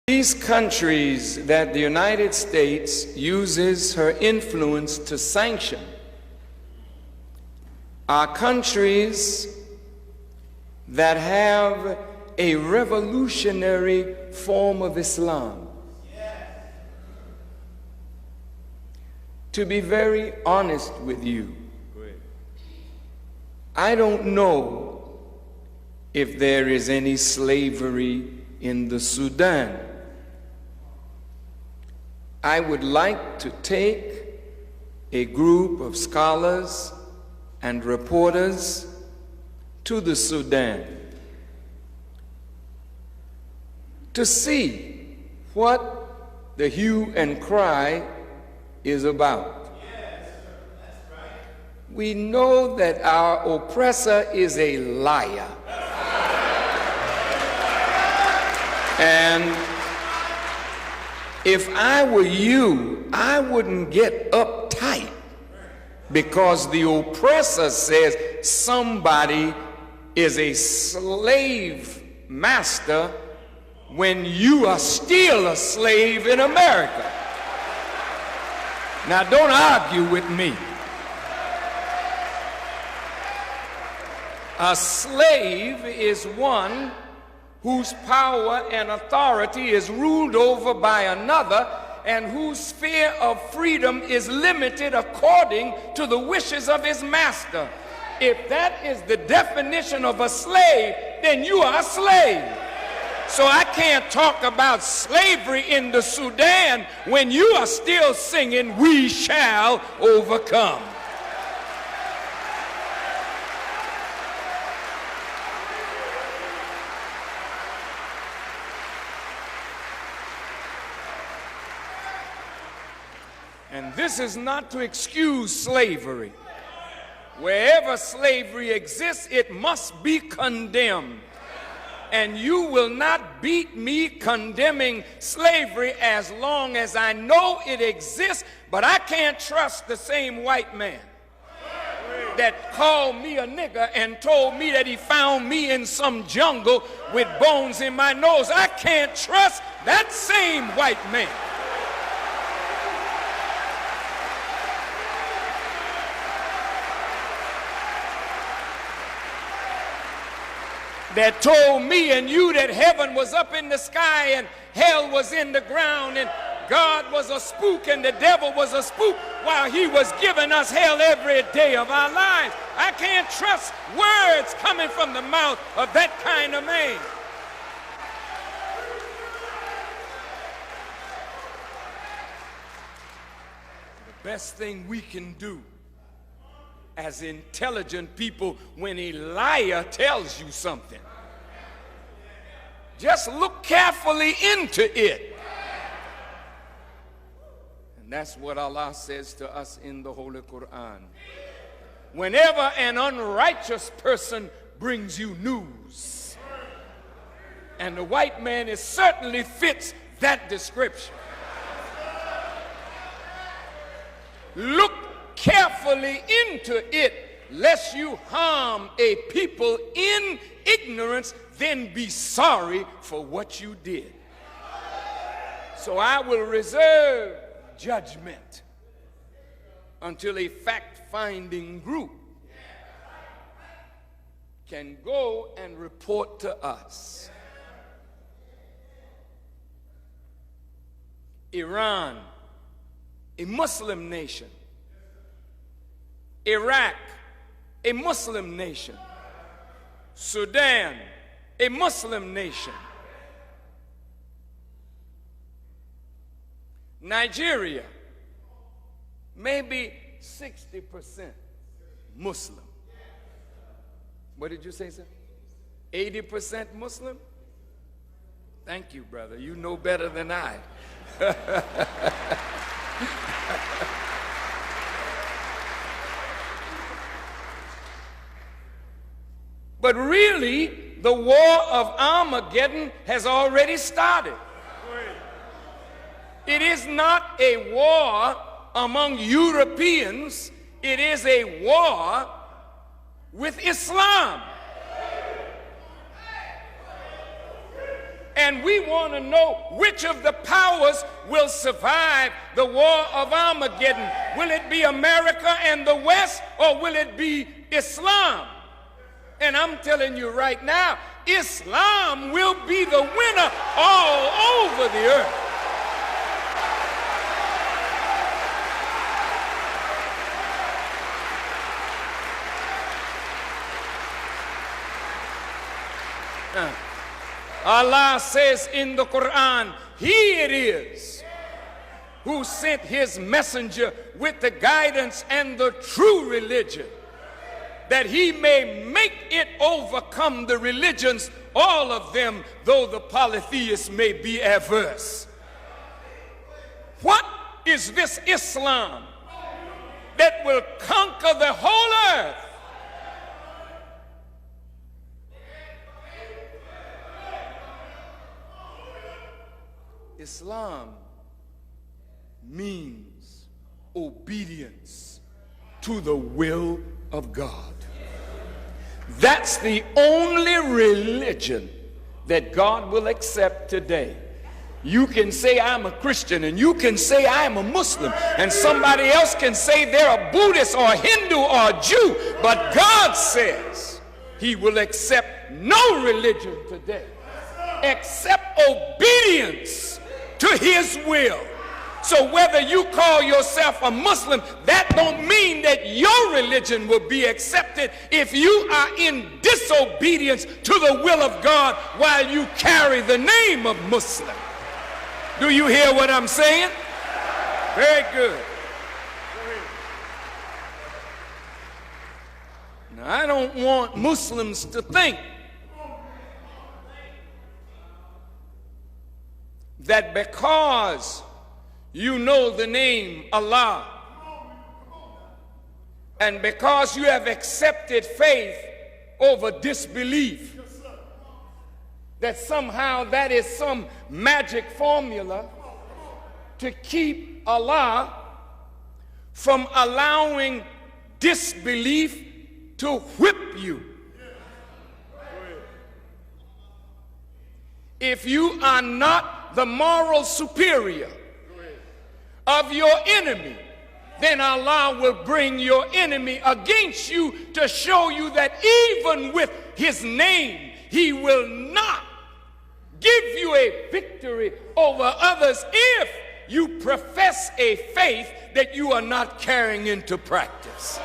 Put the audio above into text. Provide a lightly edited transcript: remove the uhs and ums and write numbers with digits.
These countries that the United States uses her influence to sanction are countries that have a revolutionary form of Islam. To be very honest with you, I don't know if there is any slavery in the Sudan. I would like to take a group of scholars and reporters to the Sudan to see what the hue and cry is about. Yes, that's right. We know that our oppressor is a liar. And if I were you, I wouldn't get uptight because the oppressor says somebody is a slave master when you are still a slave in America. Now, don't argue with me. A slave is one whose power and authority is ruled over by another and whose sphere of freedom is limited according to the wishes of his master. If that is the definition of a slave, then you are a slave. So I can't talk about slavery in the Sudan when you are still singing, "We shall overcome." And this is not to excuse slavery. Wherever slavery exists, it must be condemned. And you will not beat me condemning slavery as long as I know it exists, but I can't trust the same white man that called me a nigger and told me that he found me in some jungle with bones in my nose. I can't trust that same white man. That told me and you that heaven was up in the sky and hell was in the ground and God was a spook and the devil was a spook while he was giving us hell every day of our lives. I can't trust words coming from the mouth of that kind of man. The best thing we can do as intelligent people when a liar tells you something, just look carefully into it. And that's what Allah says to us in the Holy Quran. Whenever an unrighteous person brings you news, and the white man is certainly fits that description, look carefully into it, lest you harm a people in ignorance, then be sorry for what you did. So I will reserve judgment until a fact-finding group can go and report to us. Iran, a Muslim nation. Iraq, a Muslim nation. Sudan, a Muslim nation. Nigeria, maybe 60% Muslim. What did you say, sir? 80% Muslim? Thank you, brother. You know better than I. But really, the war of Armageddon has already started. It is not a war among Europeans. It is a war with Islam. And we want to know which of the powers will survive the war of Armageddon. Will it be America and the West, or will it be Islam? And I'm telling you right now, Islam will be the winner all over the earth. Allah says in the Quran, He it is who sent His messenger with the guidance and the true religion, that He may make it overcome the religions, all of them, though the polytheists may be averse. What is this Islam that will conquer the whole earth? Islam means obedience to the will of God. That's the only religion that God will accept today. You can say I'm a Christian, and you can say I'm a Muslim, and somebody else can say they're a Buddhist or a Hindu or a Jew, but God says He will accept no religion today except obedience to His will. So whether you call yourself a Muslim, that don't mean that your religion will be accepted if you are in disobedience to the will of God while you carry the name of Muslim. Do you hear what I'm saying? Very good. Now, I don't want Muslims to think that because you know the name Allah and because you have accepted faith over disbelief, that somehow that is some magic formula to keep Allah from allowing disbelief to whip you. If you are not the moral superior of your enemy, then Allah will bring your enemy against you to show you that even with His name, He will not give you a victory over others if you profess a faith that you are not carrying into practice.